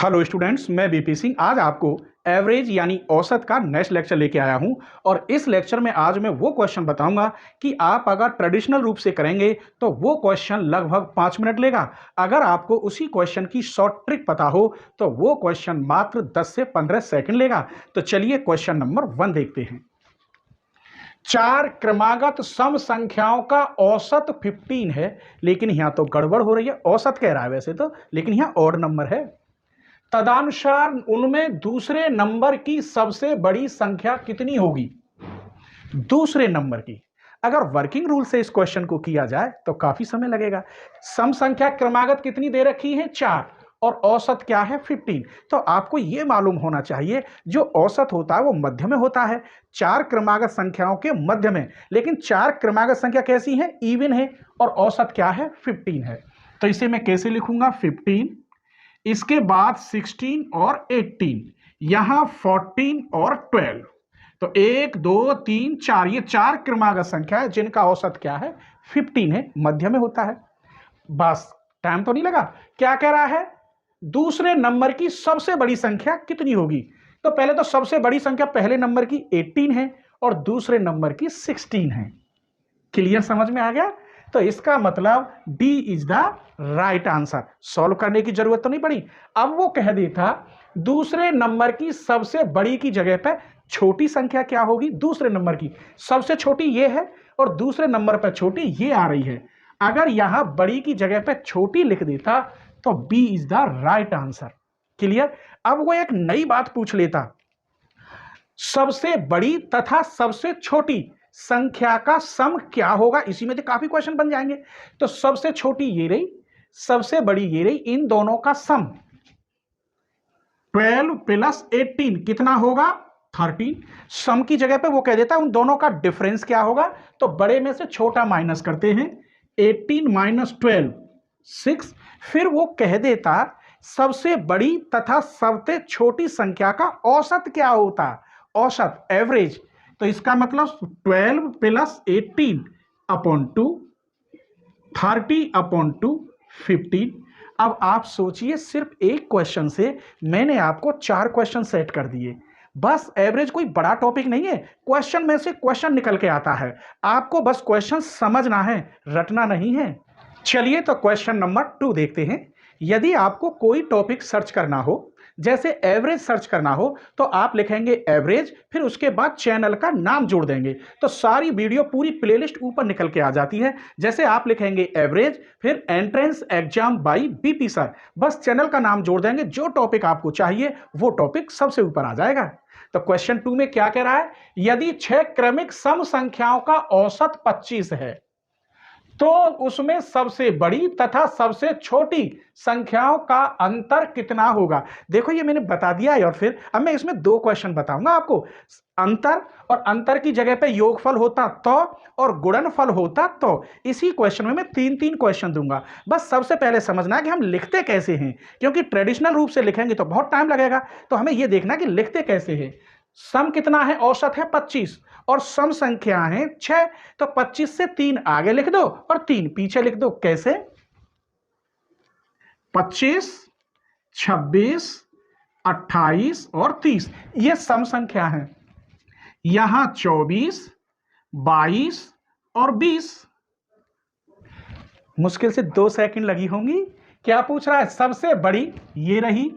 Hello students, मैं BP Singh आज आपको एवरेज यानी औसत का नेक्स्ट लेक्चर लेके आया हूं। और इस लेक्चर में आज मैं वो क्वेश्चन बताऊंगा कि आप अगर ट्रेडिशनल रूप से करेंगे तो वो क्वेश्चन लगभग 5 मिनट लेगा। अगर आपको उसी क्वेश्चन की शॉर्ट ट्रिक पता हो तो वो क्वेश्चन मात्र 10 से 15 सेकंड लेगा। तो चलिए क्वेश्चन नंबर 1 देखते हैं। 4 क्रमागत सम संख्याओं का औसत 15 है, लेकिन यहां तो गड़बड़ हो रही है। औसत कह रहा है वैसे तो, लेकिन यहां ऑड नंबर है। तदनुसार उनमें दूसरे नंबर की सबसे बड़ी संख्या कितनी होगी? दूसरे नंबर की। अगर वर्किंग रूल से इस क्वेश्चन को किया जाए तो काफी समय लगेगा। सम संख्या क्रमागत कितनी दे रखी है? 4, और औसत क्या है? 15। तो आपको यह मालूम होना चाहिए जो औसत होता है वो मध्य में होता है, 4 क्रमागत संख्याओं के मध्य में। लेकिन 4 क्रमागत संख्या कैसी है? इवन है। और औसत क्या है? 15 है। तो इसे मैं कैसे लिखूंगा? 15, इसके बाद 16 और 18, यहां 14 और 12। तो 1 2 3 4, ये 4 क्रमागत संख्या है जिनका औसत क्या है? 15 है, मध्य में होता है। बस, टाइम तो नहीं लगा। क्या कह रहा है? दूसरे नंबर की सबसे बड़ी संख्या कितनी होगी? तो पहले तो सबसे बड़ी संख्या पहले नंबर की 18 है और दूसरे नंबर की 16 है। क्लियर, समझ में आ गया? तो इसका मतलब D is the right answer. Solve करने की जरूरत तो नहीं पड़ी। अब वो कह देता दूसरे नंबर की सबसे बड़ी की जगह पे छोटी संख्या क्या होगी? दूसरे नंबर की सबसे छोटी ये है और दूसरे नंबर पर छोटी ये आ रही है। अगर यहां बड़ी की जगह पे छोटी लिख देता तो B is the right answer. Clear? अब वो एक नई बात पूछ लेता, सबसे बड़ी तथा सबसे छोटी संख्या का सम क्या होगा? इसी में तो काफी क्वेश्चन बन जाएंगे। तो सबसे छोटी ये रही, सबसे बड़ी ये रही, इन दोनों का सम 12 प्लस 18 कितना होगा? 13। सम की जगह पे वो कह देता है उन दोनों का डिफरेंस क्या होगा? तो बड़े में से छोटा माइनस करते हैं, 18 माइनस 12 6। फिर वो कह देता सबसे बड़ी तथा सबसे छोटी संख्या का औसत क्या होता? औसत, एवरेज। तो इसका मतलब 12 प्लस 18 अपॉन 2, 30 अपॉन 2, 15। अब आप सोचिए, सिर्फ एक क्वेश्चन से मैंने आपको 4 क्वेश्चन सेट कर दिए। बस एवरेज कोई बड़ा टॉपिक नहीं है, क्वेश्चन में से क्वेश्चन निकल के आता है। आपको बस क्वेश्चन समझना है, रटना नहीं है। चलिए तो क्वेश्चन नंबर 2 देखते हैं। यदि आपको कोई टॉपिक सर्च करना हो, जैसे एवरेज सर्च करना हो, तो आप लिखेंगे एवरेज, फिर उसके बाद चैनल का नाम जोड़ देंगे तो सारी वीडियो पूरी प्लेलिस्ट ऊपर निकल के आ जाती है। जैसे आप लिखेंगे एवरेज फिर entrance exam by BP sir, बस चैनल का नाम जोड़ देंगे, जो टॉपिक आपको चाहिए वो टॉपिक सबसे ऊपर आ जाएगा। तो क्वेश्चन 2 में क्या कह रहा है? यदि 6 क्रमिक सम संख्याओं का औसत 25 है तो उसमें सबसे बड़ी तथा सबसे छोटी संख्याओं का अंतर कितना होगा? देखो, ये मैंने बता दिया है। और फिर अब मैं इसमें 2 क्वेश्चन बताऊंगा आपको। अंतर, और अंतर की जगह पे योगफल होता तो और गुणनफल होता तो। इसी क्वेश्चन में मैं 3-3 क्वेश्चन दूंगा। बस सबसे पहले समझना है कि हम लिखते कैसे हैं, क्योंकि ट्रेडिशनल रूप से लिखेंगे तो बहुत टाइम लगेगा। तो हमें यह देखना कि लिखते कैसे हैं। सम कितना है? औसत है 25 और सम संख्या है 6। तो 25 से 3 आगे लिख दो और 3 पीछे लिख दो। कैसे? 25, 26, 28 और 30, ये सम संख्या है। यहां 24, 22 और 20। मुश्किल से 2 सेकंड लगी होंगी। क्या पूछ रहा है? सबसे बड़ी ये रही,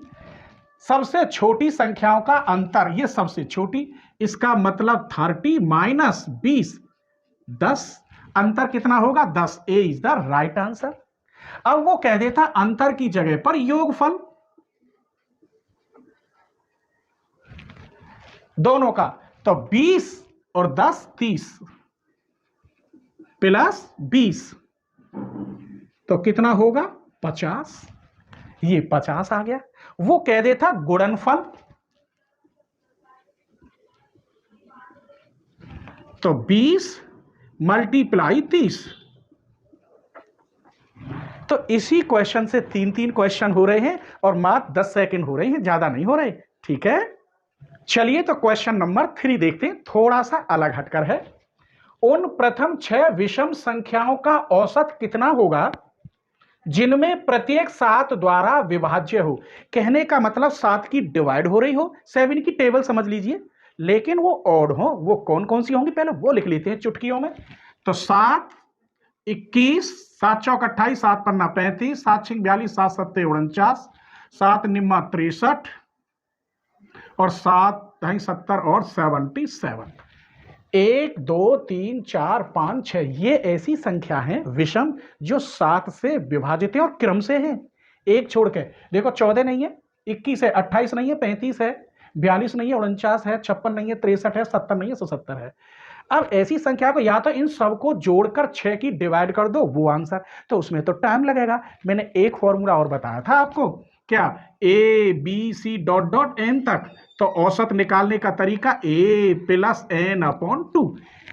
सबसे छोटी संख्याओं का अंतर, ये सबसे छोटी, इसका मतलब 30 माइनस 20, 10। अंतर कितना होगा? 10। ए इज द राइट आंसर। अब वो कह देता अंतर की जगह पर योगफल दोनों का, तो 20 और 10 30 प्लस 20, तो कितना होगा? 50। ये 50 आ गया। वो कह देता गुणनफल, तो 20 मल्टीप्लाई 30। तो इसी क्वेश्चन से 3-3 क्वेश्चन हो रहे हैं और मात्र 10 सेकंड हो रहे हैं, ज्यादा नहीं हो रहे। ठीक है, चलिए तो क्वेश्चन नंबर 3 देखते हैं, थोड़ा सा अलग हटकर है। उन प्रथम 6 विषम संख्याओं का औसत कितना होगा जिनमें प्रत्येक 7 द्वारा विभाज्य हो। कहने का मतलब 7 की डिवाइड हो रही हो, 7 की टेबल समझ लीजिए, लेकिन वो ऑड हो। वो कौन कौन सी होंगी पहले वो लिख लेते हैं चुटकियों में। तो 7 21, 7 चौक 28, 7 पन्ना 35, 7 छिंग 42, 7 सत्ते 49, 7 निम्मा 63 और 7 ढाई 70 और 77। 1 2 3 4 5 6 ये ऐसी संख्या है विषम जो 7 से विभाजित है और क्रम से है, एक छोड़ के। देखो 14 नहीं है, 21 है, 28 नहीं है, 35 है, 42 नहीं है, 49 है, 56 नहीं है, 63 है, 70 नहीं है, 170 है। अब ऐसी संख्या को या तो इन सबको जोड़कर 6 की डिवाइड कर दो, वो आंसर। तो उसमें तो टाइम लगेगा। मैंने एक फॉर्मूला और बताया था आपको, क्या, A B C dot dot N तक। तो औसत निकालने का तरीका a प्लस एन अपॉन 2,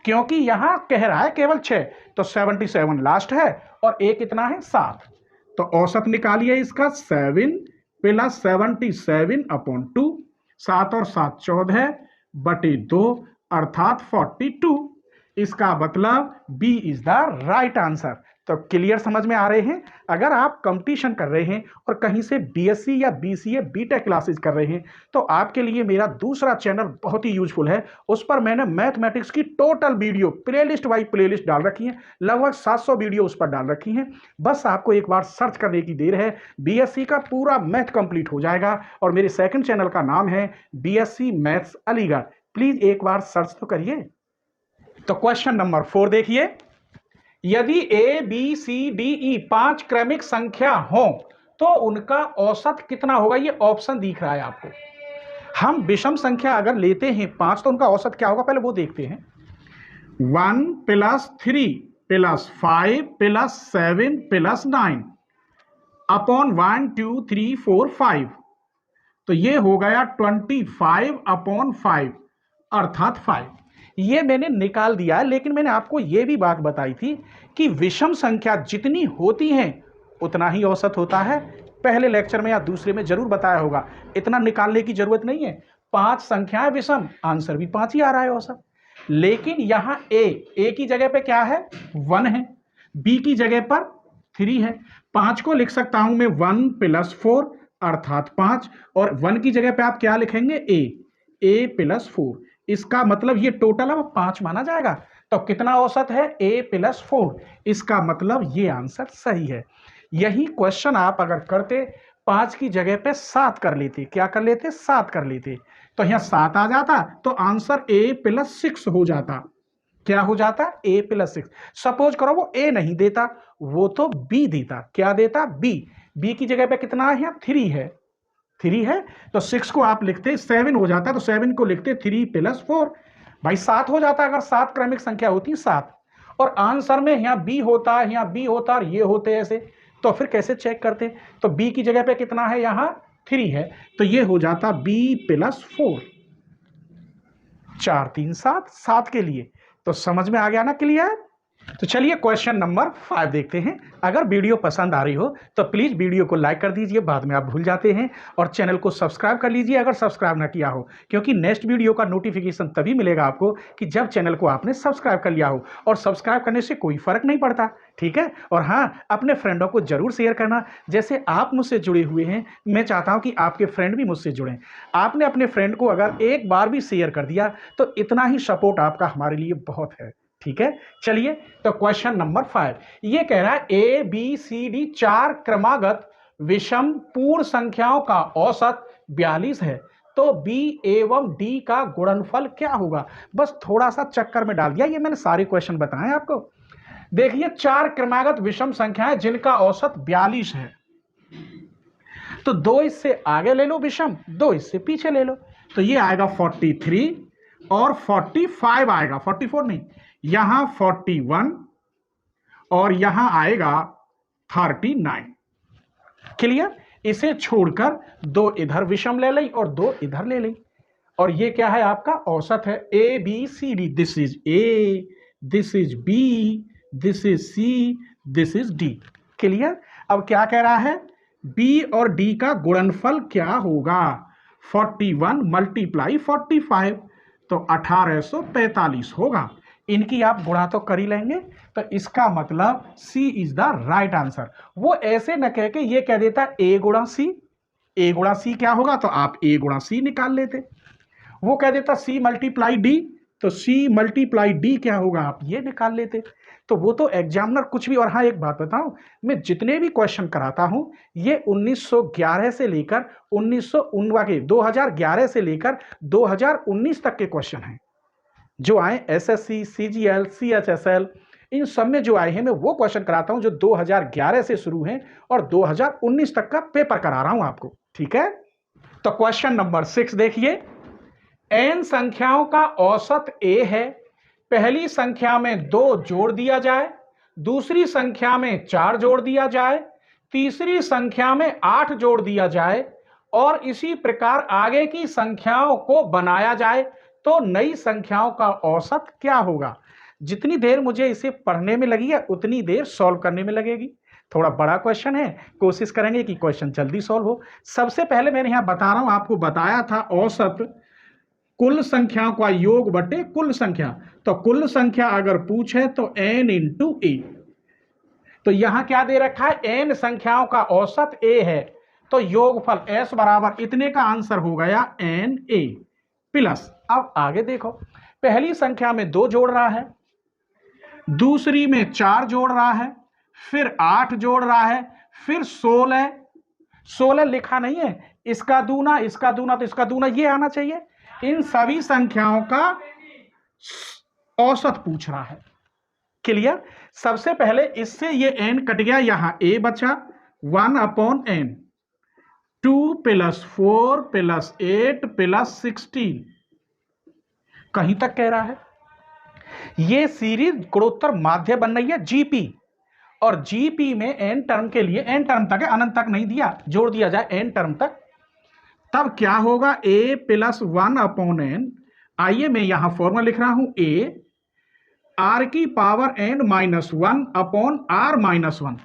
क्योंकि यहां कह रहा है केवल 6, तो 77 लास्ट है और a कितना है 7। तो औसत निकालिए इसका 7 प्लस 77 अपॉन 2, 7 और 7 14 बटे 2 अर्थात 42। इसका मतलब B is the right answer. तो क्लियर समझ में आ रहे हैं। अगर आप कंपटीशन कर रहे हैं और कहीं से बीएससी या बीसीए बीटेक क्लासेस कर रहे हैं तो आपके लिए मेरा दूसरा चैनल बहुत ही यूजफुल है। उस पर मैंने मैथमेटिक्स की total video playlist wise playlist डाल रखी है, लगभग 700 वीडियो उस पर डाल रखी हैं। बस आपको एक बार सर्च करने की देर है, बीएससी का पूरा मैथ कंप्लीट हो जाएगा। और मेरे सेकंड चैनल का नाम है बीएससी मैथ्स अलीगढ़। प्लीज एक बार सर्च तो करिए। तो क्वेश्चन नंबर 4 देखिए, यदि ए बी सी डी ई 5 क्रमिक संख्या हो तो उनका औसत कितना होगा। ये ऑप्शन दिख रहा है आपको। हम विषम संख्या अगर लेते हैं 5 तो उनका औसत क्या होगा पहले वो देखते हैं। 1 plus 3 plus 5 plus 7 plus 9 upon 1 2 3 4 5, तो ये हो गया 25 अपॉन 5 अर्थात 5। ये मैंने निकाल दिया है, लेकिन मैंने आपको ये भी बात बताई थी कि विषम संख्या जितनी होती हैं उतना ही औसत होता है। पहले लेक्चर में या दूसरे में जरूर बताया होगा, इतना निकालने की जरूरत नहीं है। 5 संख्याएं विषम, आंसर भी 5 ही आ रहा है औसत। लेकिन यहां ए की जगह पे क्या है 1 है, बी की जगह पर 3 है। 5 को लिख सकता हूं मैं 1 प्लस 4 अर्थात 5, और 1 की जगह पे आप क्या लिखेंगे ए प्लस 4। इसका मतलब ये टोटल अब 5 माना जाएगा। तो कितना औसत है a प्लस 4। इसका मतलब ये आंसर सही है। यही क्वेश्चन आप अगर करते 5 की जगह पे 7 कर लेते, क्या कर लेते 7 कर लेते, तो यहां 7 आ जाता तो आंसर a प्लस 6 हो जाता। क्या हो जाता a प्लस 6। सपोज करो वो a नहीं देता, वो तो b देता। क्या देता b की जगह पे कितना है यहाँ 3 है, 3 है। तो 6 को आप लिखते 7 हो जाता, तो 7 को लिखते 3 प्लस 4, भाई 7 हो जाता। अगर 7 क्रमिक संख्या होती 7 और आंसर में यहाँ b होता, यहाँ b होता और ये होते ऐसे, तो फिर कैसे चेक करते। तो b की जगह पे कितना है यहाँ 3 है, तो ये हो जाता b प्लस 4। 4 3 7 7 के लिए। तो समझ में आ गया ना क्लियर। तो चलिए क्वेश्चन नंबर 5 देखते हैं। अगर वीडियो पसंद आ रही हो तो प्लीज़ वीडियो को लाइक कर दीजिए, बाद में आप भूल जाते हैं, और चैनल को सब्सक्राइब कर लीजिए अगर सब्सक्राइब ना किया हो, क्योंकि नेक्स्ट वीडियो का नोटिफिकेशन तभी मिलेगा आपको कि जब चैनल को आपने सब्सक्राइब कर लिया हो। और सब्सक्राइब करने से कोई फर्क नहीं पड़ता, ठीक है। और हाँ, अपने फ्रेंडों को जरूर शेयर करना। जैसे आप मुझसे जुड़े हुए हैं, मैं चाहता हूँ कि आपके फ्रेंड भी मुझसे जुड़ें। आपने अपने फ्रेंड को अगर एक बार भी शेयर कर दिया तो इतना ही सपोर्ट आपका हमारे लिए बहुत है, ठीक है। चलिए, तो क्वेश्चन नंबर 5 ये कह रहा है ए बी सी डी 4 क्रमागत विषम पूर्ण संख्याओं का औसत 42 है, तो बी एवं डी का गुणनफल क्या होगा। बस थोड़ा सा चक्कर में डाल दिया, ये मैंने सारे क्वेश्चन बताए आपको। देखिए 4 क्रमागत विषम संख्याएं जिनका औसत 42 है, तो 2 इससे आगे ले लो विषम, 2 इससे पीछे ले लो, तो ये आएगा 43 और 45 आएगा, 44 नहीं, यहां 41 और यहां आएगा 39। क्लियर। इसे छोड़कर 2 इधर विषम ले ली और 2 इधर ले ली, और ये क्या है आपका औसत है A B C D. This is A, this is B, this is C, this is D. Clear. अब क्या कह रहा है बी और डी का गुणनफल क्या होगा। 41 मल्टीप्लाई 45, तो 1845 होगा। इनकी आप गुणा तो कर ही लेंगे, तो इसका मतलब सी इज द राइट आंसर। वो ऐसे न कह के ये कह देता ए गुणा सी, ए गुणा सी क्या होगा, तो आप ए गुणा सी निकाल लेते। वो कह देता सी मल्टीप्लाई डी, तो सी मल्टीप्लाई डी क्या होगा, आप ये निकाल लेते। तो वो तो एग्जामिनर कुछ भी। और हाँ, एक बात बताऊं, मैं जितने भी क्वेश्चन कराता हूं ये 1911 से लेकर 2011 से लेकर 2019 तक के क्वेश्चन हैं जो आए। एसएससी, सीजीएल, सीएचएसएल, इन सब में जो आए हैं मैं वो क्वेश्चन कराता हूं जो 2011 से शुरू हैं और 2019 तक का पेपर करा रहा हूं आपको, ठीक है। तो क्वेश्चन नंबर 6 देखिए, n संख्याओं का औसत a है। पहली संख्या में 2 जोड़ दिया जाए, दूसरी संख्या में 4 जोड़ दिया जाए, तीसरी संख्या में 8 जोड़ दिया जाए और इसी प्रकार आगे की संख्याओं को बनाया जाए तो नई संख्याओं का औसत क्या होगा। जितनी देर मुझे इसे पढ़ने में लगी है उतनी देर सॉल्व करने में लगेगी। थोड़ा बड़ा क्वेश्चन है, कोशिश करेंगे कि क्वेश्चन जल्दी सॉल्व हो। सबसे पहले मैंने यहां बता रहा हूं, आपको बताया था औसत कुल संख्याओं का योग बटे कुल संख्या। तो कुल संख्या अगर पूछे तो n इंटू ए। तो यहां क्या दे रखा है, n संख्याओं का औसत a है, तो योगफल s बराबर इतने का आंसर हो गया n a प्लस। अब आगे देखो, पहली संख्या में 2 जोड़ रहा है, दूसरी में 4 जोड़ रहा है, फिर 8 जोड़ रहा है, फिर 16 लिखा नहीं है, इसका दूना, इसका दूना, तो इसका दूना ये आना चाहिए। इन सभी संख्याओं का औसत पूछ रहा है। क्लियर। सबसे पहले इससे ये n कट गया, यहां a बचा 1/n, 2 + 4 + 8 + 16। कहीं तक कह रहा है ये सीरीज गुणोत्तर माध्य बन रही है जीपी, और जीपी में n टर्म के लिए, n टर्म तक है, अनंत तक नहीं दिया, जोड़ दिया जाए n टर्म तक, तब क्या होगा a + 1/n। आइए मैं यहां फॉर्मूला लिख रहा हूं, a r⁻n - 1/r-1।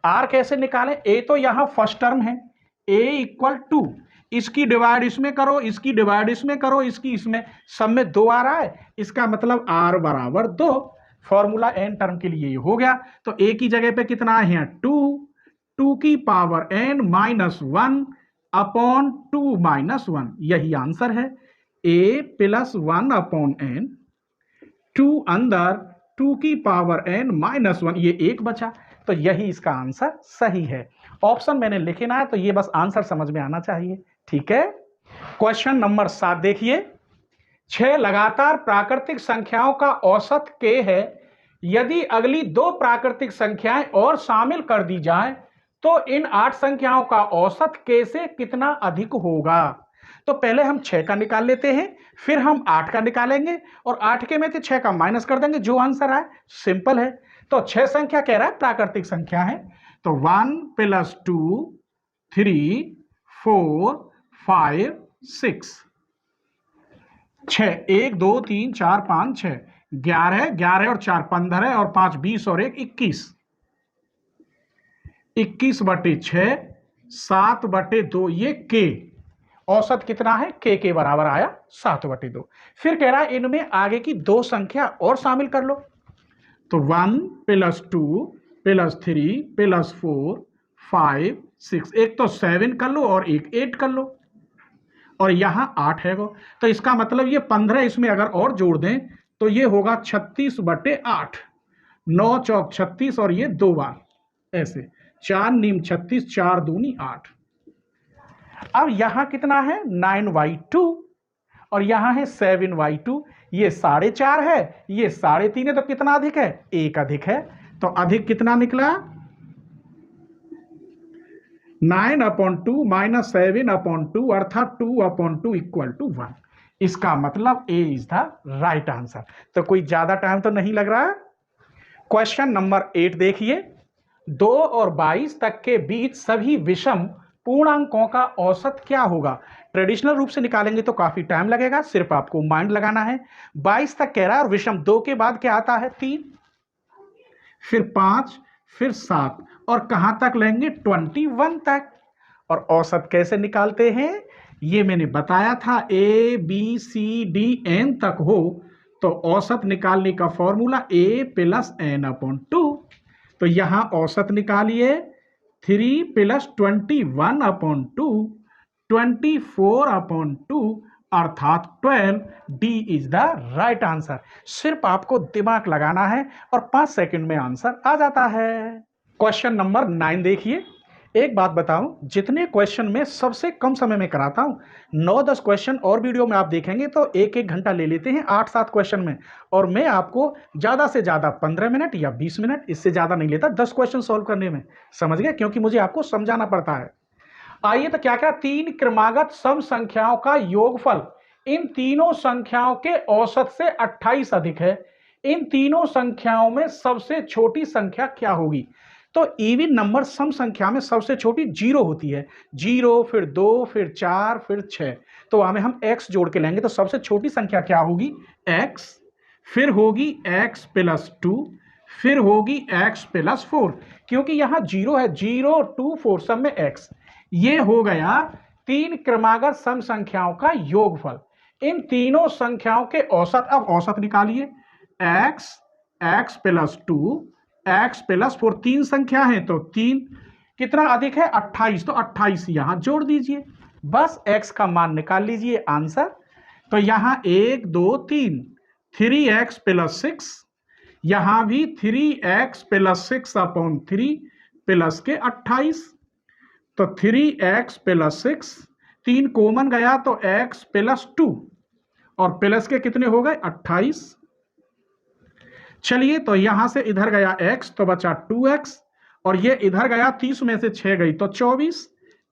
r कैसे निकालें, a तो यहां फर्स्ट टर्म है, a = इसकी डिवाइड इसमें करो, इसकी डिवाइड इसमें करो, इसकी इसमें, सब में 2 आ रहा है, इसका मतलब r बराबर 2। फॉर्मूला n टर्म के लिए हो गया। तो a की जगह पे कितना है, 2n - 1/2 - 1, यही आंसर है। a + 1/n, 2 अंदर 2n - 1, ये 1 बचा, तो यही इसका आंसर सही है। ऑप्शन मैंने लिखे ना है, तो ये बस आंसर समझ में आना चाहिए, ठीक है। क्वेश्चन नंबर 7 देखिए, 6 लगातार प्राकृतिक संख्याओं का औसत k है। यदि अगली 2 प्राकृतिक संख्याएं और शामिल कर दी जाएं तो इन 8 संख्याओं का औसत k से कितना अधिक होगा। तो पहले हम 6 का निकाल लेते हैं, फिर हम 8 का निकालेंगे और 8 के में से 6 का माइनस कर देंगे, जो आंसर आए। सिंपल है। तो 6 संख्या कह रहा है प्राकृतिक संख्या है, तो 1 + 2 3 4 5 6, 1 2 3 4 5 6, 11 और 4 15 और 5 20 और 1 21, 21/6, 7/2, ये k औसत कितना है, k के बराबर आया 7/2। फिर कह रहा है इनमें आगे की 2 संख्या और शामिल कर लो, तो 1 + 2 + 3 + 4 5 6, एक तो 7 कर लो और एक 8 कर लो, और यहां 8 है वो, तो इसका मतलब ये 15 इसमें अगर और जोड़ दें तो ये होगा 36/8, 9 चौक 36 और ये 2 बार ऐसे, 4 नीम 36, 4 दूनी 8। अब यहां कितना है, 9/2 और यहां है 7/2, ये 4.5 है, ये 3.5 है, तो कितना अधिक है, 1 अधिक है। तो अधिक कितना निकला, 9/2 - 7/2 अर्थात 2/2 = 1। इसका मतलब A is the right answer. तो कोई ज्यादा टाइम तो नहीं लग रहा है। क्वेश्चन नंबर 8 देखिए, 2 और 22 तक के बीच सभी विषम पूर्णांकों का औसत क्या होगा। ट्रेडिशनल रूप से निकालेंगे तो काफी टाइम लगेगा, सिर्फ आपको माइंड लगाना है। 22 तक कह रहा है और विषम 2 के बाद क्या आता है, 3, फिर 5, फिर 7, और कहां तक लेंगे, 21 तक। और औसत कैसे निकालते हैं, ये मैंने बताया था, A B C D N तक हो तो औसत निकालने का formula a plus n upon 2। तो यहां औसत निकालिए 3 प्लस 21 अपॉन 2, 24 अपॉन 2 अर्थात 12। D is the right answer. सिर्फ आपको दिमाग लगाना है और 5 सेकंड में आंसर आ जाता है। क्वेश्चन नंबर 9 देखिए। एक बात बताऊं, जितने क्वेश्चन में सबसे कम समय में कराता हूं, 9-10 क्वेश्चन और वीडियो में आप देखेंगे तो 1-1 घंटा ले लेते हैं 8-7 क्वेश्चन में, और मैं आपको ज्यादा से ज्यादा 15 मिनट या 20 मिनट, इससे ज्यादा नहीं लेता 10 क्वेश्चन सॉल्व करने में। समझ गए? क्योंकि मुझे आपको समझाना पड़ता है। आइए तो क्या क्या, 3 क्रमागत सम संख्याओं का योगफल इन तीनों संख्याओं के औसत से 28 अधिक है। इन तीनों संख्याओं में सबसे छोटी संख्या क्या होगी? तो इवन नंबर सम संख्या में सबसे छोटी 0 होती है। 0, फिर 2, फिर 4, फिर 6। तो वहां में हम x जोड़ के लेंगे तो सबसे छोटी संख्या क्या होगी? x, फिर होगी x प्लस 2, फिर होगी x प्लस 4, क्योंकि यहां 0 है। 0, 2, 4 सब में x। ये हो गया 3 क्रमागत सम संख्याओं का योगफल। इन तीनों संख्याओं के औसत, अब औसत निकालिए। x प्लस 2, x प्लस 4, 3 संख्या है तो 3 कितना अधिक है? 28। तो 28 यहां जोड़ दीजिए, बस x का मान निकाल लीजिए आंसर। तो यहां 1, 2, 3, 3x प्लस 6, यहां भी 3x प्लस 6 अपॉन 3 प्लस के 28। तो 3x प्लस 6, 3 कॉमन गया तो x प्लस 2, और प्लस के कितने हो गए? 28। चलिए, तो यहां से इधर गया x तो बचा 2x, और ये इधर गया 30 में से 6 गई तो 24।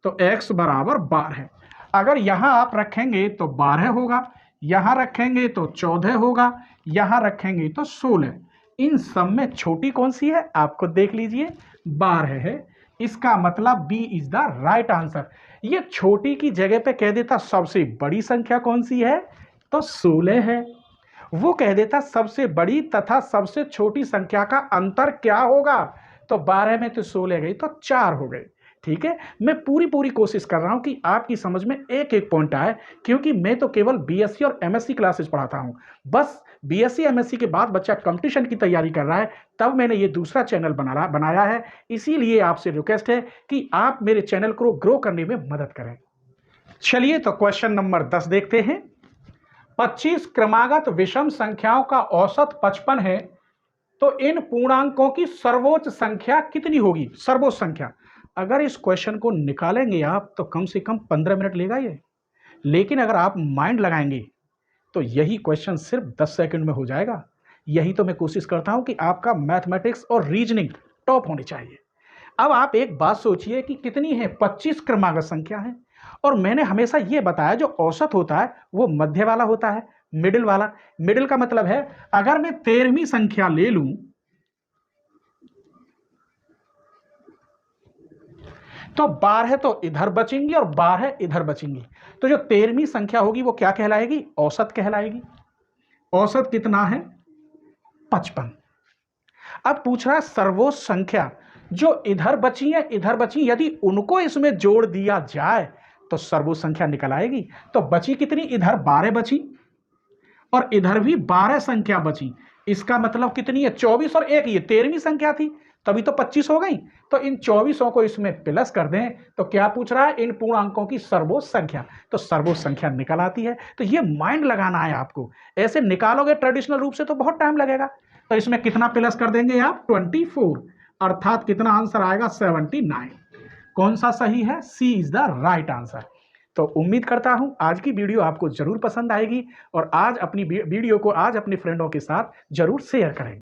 तो x बराबर 12। अगर यहां आप रखेंगे तो 12 होगा, यहां रखेंगे तो 14 होगा, यहां रखेंगे तो 16। इन सब में छोटी कौन सी है? आपको देख लीजिए, 12 है। इसका मतलब B is the right answer. ये छोटी की जगह पे कह देता सबसे बड़ी संख्या कौन सी है, तो 16 है। वो कह देता सबसे बड़ी तथा सबसे छोटी संख्या का अंतर क्या होगा, तो 12 में तो 16 गई तो 4 हो गए। ठीक है, मैं पूरी कोशिश कर रहा हूं कि आपकी समझ में एक एक पॉइंट आए, क्योंकि मैं तो केवल बीएससी और एमएससी क्लासेस पढ़ाता हूं। बस बीएससी एमएससी के बाद बच्चा कंपटीशन की तैयारी कर रहा है, तब मैंने ये दूसरा चैनल बनाया है। इसीलिए आपसे रिक्वेस्ट है कि आप मेरे चैनल को ग्रो करने में मदद करें। चलिए, तो क्वेश्चन नंबर 10 देखते हैं। 25 क्रमागत विषम संख्याओं का औसत 55 है, तो इन पूर्णांकों की सर्वोच्च संख्या कितनी होगी? सर्वोच्च संख्या। अगर इस क्वेश्चन को निकालेंगे आप तो कम से कम 15 मिनट लेगा ये, लेकिन अगर आप माइंड लगाएंगे तो यही क्वेश्चन सिर्फ 10 सेकंड में हो जाएगा। यही तो मैं कोशिश करता हूं कि आपका मैथमेटिक्स और रीजनिंग टॉप होनी चाहिए। अब आप एक बात सोचिए कि कितनी है? 25 क्रमागत संख्या है, और मैंने हमेशा यह बताया जो औसत होता है वो मध्य वाला होता है, मिडिल वाला। मिडिल का मतलब है, अगर मैं 13वीं संख्या ले लूं तो 12 तो इधर बचेंगी और 12 इधर बचेंगी, तो जो 13वीं संख्या होगी वो क्या कहलाएगी? औसत कहलाएगी। औसत कितना है? 55। अब पूछ रहा है सर्वोच्च संख्या, जो इधर बची है इधर बची, यदि उनको इसमें जोड़ दिया जाए तो सर्वोच्च संख्या निकल आएगी। तो बची कितनी? इधर 12 बची और इधर भी 12 संख्या बची। इसका मतलब कितनी है? 24 और 1, ये 13वीं संख्या थी, तभी तो 25 हो गई। तो इन 24 को इसमें प्लस कर दें तो क्या पूछ रहा है? इन पूर्णांकों की सर्वोच्च संख्या। तो सर्वोच्च संख्या निकल आती है। तो ये माइंड लगाना है आपको। ऐसे निकालोगे ट्रेडिशनल रूप से तो बहुत टाइम लगेगा। तो इसमें कितना प्लस कर देंगे आप? 24, अर्थात कितना आंसर आएगा? 79। कौन सा सही है? सी इज द राइट आंसर। तो उम्मीद करता हूं आज की वीडियो आपको जरूर पसंद आएगी, और आज अपनी वीडियो को आज अपने फ्रेंडों के साथ जरूर शेयर करें।